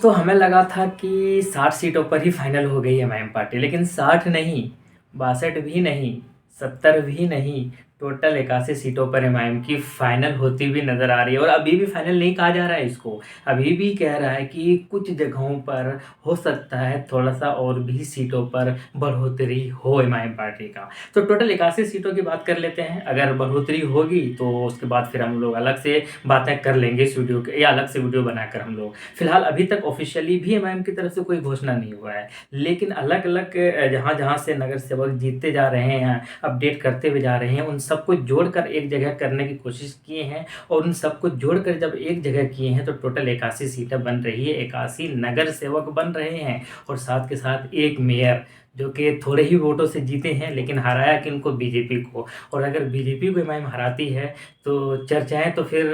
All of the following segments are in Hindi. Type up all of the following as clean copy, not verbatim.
दोस्तों हमें लगा था कि 60 सीटों पर ही फाइनल हो गई एमआईएम पार्टी, लेकिन 60 नहीं, 62 भी नहीं, 70 भी नहीं, टोटल 81 सीटों पर एमआईएम की फाइनल होती हुई नज़र आ रही है। और अभी भी फाइनल नहीं कहा जा रहा है इसको, अभी भी कह रहा है कि कुछ जगहों पर हो सकता है थोड़ा सा और भी सीटों पर बढ़ोतरी हो एमआईएम पार्टी का। तो टोटल 81 सीटों की बात कर लेते हैं। अगर बढ़ोतरी होगी तो उसके बाद फिर हम लोग अलग से बातें कर लेंगे इस वीडियो के, या अलग से वीडियो बनाकर हम लोग। फिलहाल अभी तक ऑफिशियली भी एमआईएम की तरफ से कोई घोषणा नहीं हुआ है, लेकिन अलग अलग जहाँ जहाँ से नगर सेवक जीतते जा रहे हैं, अपडेट करते हुए जा रहे हैं, उन सबको जोड़कर एक जगह करने की कोशिश किए हैं। और उन सबको जोड़कर जब एक जगह किए हैं तो टोटल 81 सीटें बन रही है, 81 नगर सेवक बन रहे हैं। और साथ के साथ एक मेयर जो कि थोड़े ही वोटों से जीते हैं, लेकिन हराया किनको? बीजेपी को। और अगर बीजेपी को एमआईएम हराती है तो चर्चाएं तो फिर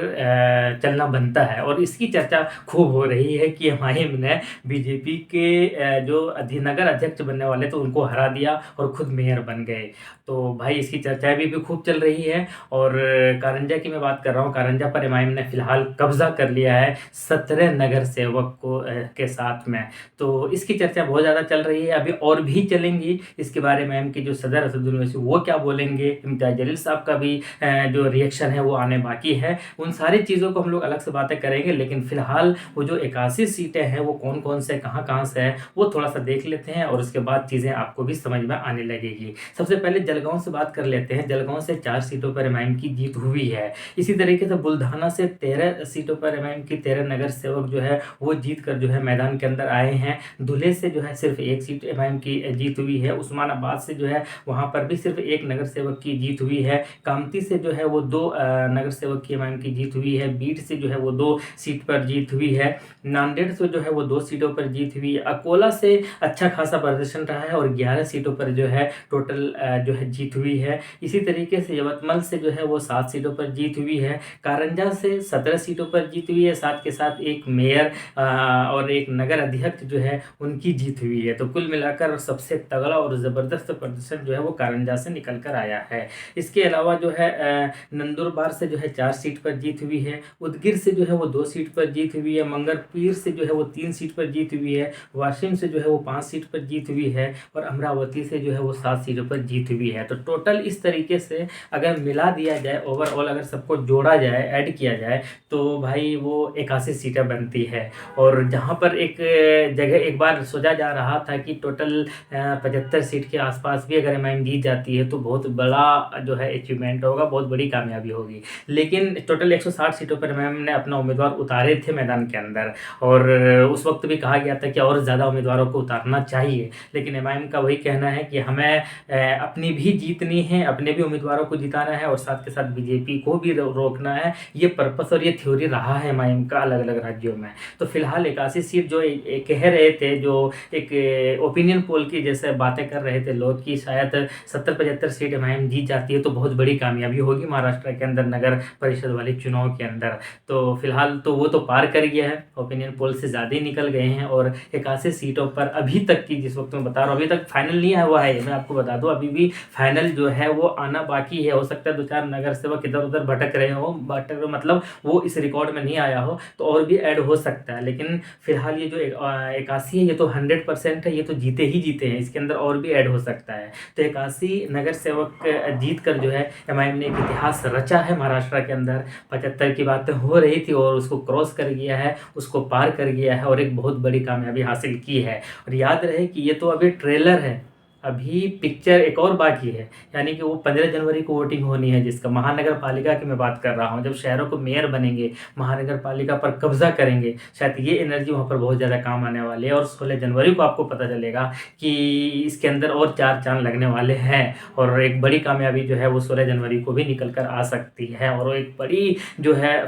चलना बनता है। और इसकी चर्चा खूब हो रही है कि एमआईएम ने बीजेपी के जो नगर अध्यक्ष बनने वाले तो उनको हरा दिया और खुद मेयर बन गए। तो भाई इसकी चर्चाएं भी खूब चल रही है। और कारंजा की मैं बात कर रहा हूँ, कारंजा पर एमआईएम ने फिलहाल कब्जा कर लिया है 17 नगर सेवक को के साथ में। तो इसकी चर्चा बहुत ज़्यादा चल रही है, अभी और भी चलेंगी इसके बारे में। एम के जो सदर असदुद्दीन ओवैसी वो क्या बोलेंगे, इम्तियाज़ जलील साहब का भी जो रिएक्शन है वो आने बाकी है। उन सारी चीज़ों को हम लोग अलग से बातें करेंगे, लेकिन फिलहाल वो जो 81 सीटें हैं वो कौन कौन से कहाँ कहाँ से है वो थोड़ा सा देख लेते हैं, और उसके बाद चीज़ें आपको भी समझ में आने लगेगी। सबसे पहले जलगांव से बात कर लेते हैं। जलगांव से 4 सीटों पर एमआईएम की जीत हुई है। इसी तरीके से बुल्ढाना से 13 सीटों पर एमआईएम की 13 नगर सेवक जो है वो जीत कर जो है मैदान के अंदर आए हैं। धुले से जो है सिर्फ 1 सीट एमआईएम की जीत हुई है। उस्मानाबाद से जो है वहाँ पर भी सिर्फ 1 नगर सेवक की जीत हुई है। कामती से जो है वो 2 नगर सेवक की एमआईएम की जीत हुई है। बीट से जो है वो 2 सीट पर जीत हुई है। नांदेड़ से जो है वो 2 सीटों पर जीत हुई है। अकोला से अच्छा खासा प्रदर्शन रहा है और 11 सीटों पर जो है टोटल जो है जीत हुई है। इसी तरीके से यवतमाल से जो है वो 7 सीटों पर जीत हुई है। कारंजा से 17 सीटों पर जीत हुई है। साथ के साथ एक मेयर और एक नगर अध्यक्ष जो है उनकी जीत हुई है। तो कुल मिलाकर सबसे तगड़ा और ज़बरदस्त प्रदर्शन जो है वो कारंजा से निकल कर आया है। इसके अलावा जो है नंदुरबार से जो है 4 सीट पर जीत हुई है। उदगिर से जो है वो 2 सीट पर जीत हुई है। मंगलपीर से जो है वो 3 सीट पर जीत हुई है। वाशिम से जो है वो 5 सीट पर जीत हुई है। और अमरावती से जो है वो 7 सीटों पर जीत हुई है। तो टोटल इस तरीके से अगर मिला दिया जाए, ओवरऑल अगर सबको जोड़ा जाए, ऐड किया जाए, तो भाई वो 81 सीटें बनती है। और जहाँ पर एक जगह एक बार सोचा जा रहा था कि टोटल 75 सीट के आसपास भी अगर एमआईएम जीत जाती है तो बहुत बड़ा जो है अचीवमेंट होगा, बहुत बड़ी कामयाबी होगी। लेकिन टोटल 160 सीटों पर एमआईएम ने अपना उम्मीदवार उतारे थे मैदान के अंदर, और उस वक्त भी कहा गया था कि और ज़्यादा उम्मीदवारों को उतारना चाहिए। लेकिन एमआईएम का वही कहना है कि हमें अपनी भी जीतनी है, अपने भी उम्मीदवारों को जिताना है, और साथ के साथ बीजेपी को भी रोकना है। ये पर्पस और ये थ्योरी रहा है एमआईएम का अलग अलग राज्यों में। तो फिलहाल 81 सीट जो कह रहे थे, जो एक ओपिनियन पोल की जैसे बातें कर रहे थे लोग कि शायद 70-75 सीट एमआईएम जीत जाती है तो बहुत बड़ी कामयाबी होगी महाराष्ट्र के अंदर नगर परिषद वाले चुनाव के अंदर। तो फिलहाल तो वो तो पार कर गया है, ओपिनियन पोल से ज़्यादा ही निकल गए हैं। और 81 सीटों पर अभी तक की, जिस वक्त मैं बता रहा हूँ, अभी तक फाइनल नहीं आया हुआ है, मैं आपको बता दूँ, अभी भी फाइनल जो है वो आना बाकी है। हो सकता है 2-4 नगर सेवक इधर उधर भटक रहे हो, मतलब वो इस रिकॉर्ड में नहीं आया हो, तो और भी ऐड हो सकता है। लेकिन फिलहाल ये जो 81 है ये तो 100% है, ये तो जीते ही जीते हैं, इसके अंदर और भी ऐड हो सकता है। तो 81 नगर सेवक जीत कर जो है एमआईएम ने एक इतिहास रचा है महाराष्ट्र के अंदर। 75 की बातें हो रही थी और उसको क्रॉस कर गया है, उसको पार कर गया है और एक बहुत बड़ी कामयाबी हासिल की है। और याद रहे कि ये तो अभी ट्रेलर है, अभी पिक्चर एक और बाकी है। यानी कि वो 15 जनवरी को वोटिंग होनी है, जिसका महानगर पालिका की मैं बात कर रहा हूँ। जब शहरों को मेयर बनेंगे, महानगर पालिका पर कब्जा करेंगे, शायद ये एनर्जी वहाँ पर बहुत ज़्यादा काम आने वाली है। और 16 जनवरी को आपको पता चलेगा कि इसके अंदर और 4 चांद लगने वाले हैं, और एक बड़ी कामयाबी जो है वो 16 जनवरी को भी निकल कर आ सकती है। और वो एक बड़ी जो है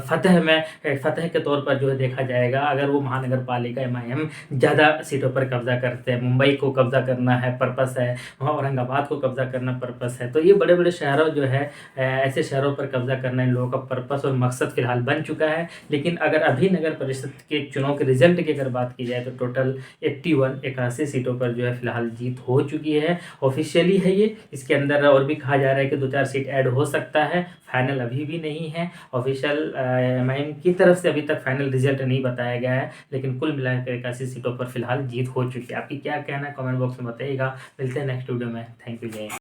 फतेह के तौर पर जो है देखा जाएगा अगर वो महानगर पालिका एमआईएम ज़्यादा सीटों पर कब्जा करते हैं। मुंबई को कब्जा करना है पर्पस है, वहाँ औरंगाबाद को कब्जा करना पर्पस है। तो ये बड़े बड़े शहरों जो है ऐसे शहरों पर कब्जा करना इन लोगों का पर्पस और मकसद फिलहाल बन चुका है। लेकिन अगर अभी नगर परिषद के चुनाव के रिजल्ट की अगर बात की जाए तो टोटल 81 सीटों पर जो है फिलहाल जीत हो चुकी है। ऑफिशियली है ये, इसके अंदर और भी कहा जा रहा है कि 2-4 सीट ऐड हो सकता है। फाइनल अभी भी नहीं है। ऑफिशियल एमआईएम की तरफ से अभी तक फाइनल रिजल्ट नहीं बताया गया है, लेकिन कुल मिलाकर 81 सीटों पर फिलहाल जीत हो चुकी है। आपकी क्या कहना है कमेंट बॉक्स में बताइएगा। मिलते हैं नेक्स्ट वीडियो में। थैंक यू, जय हिंद।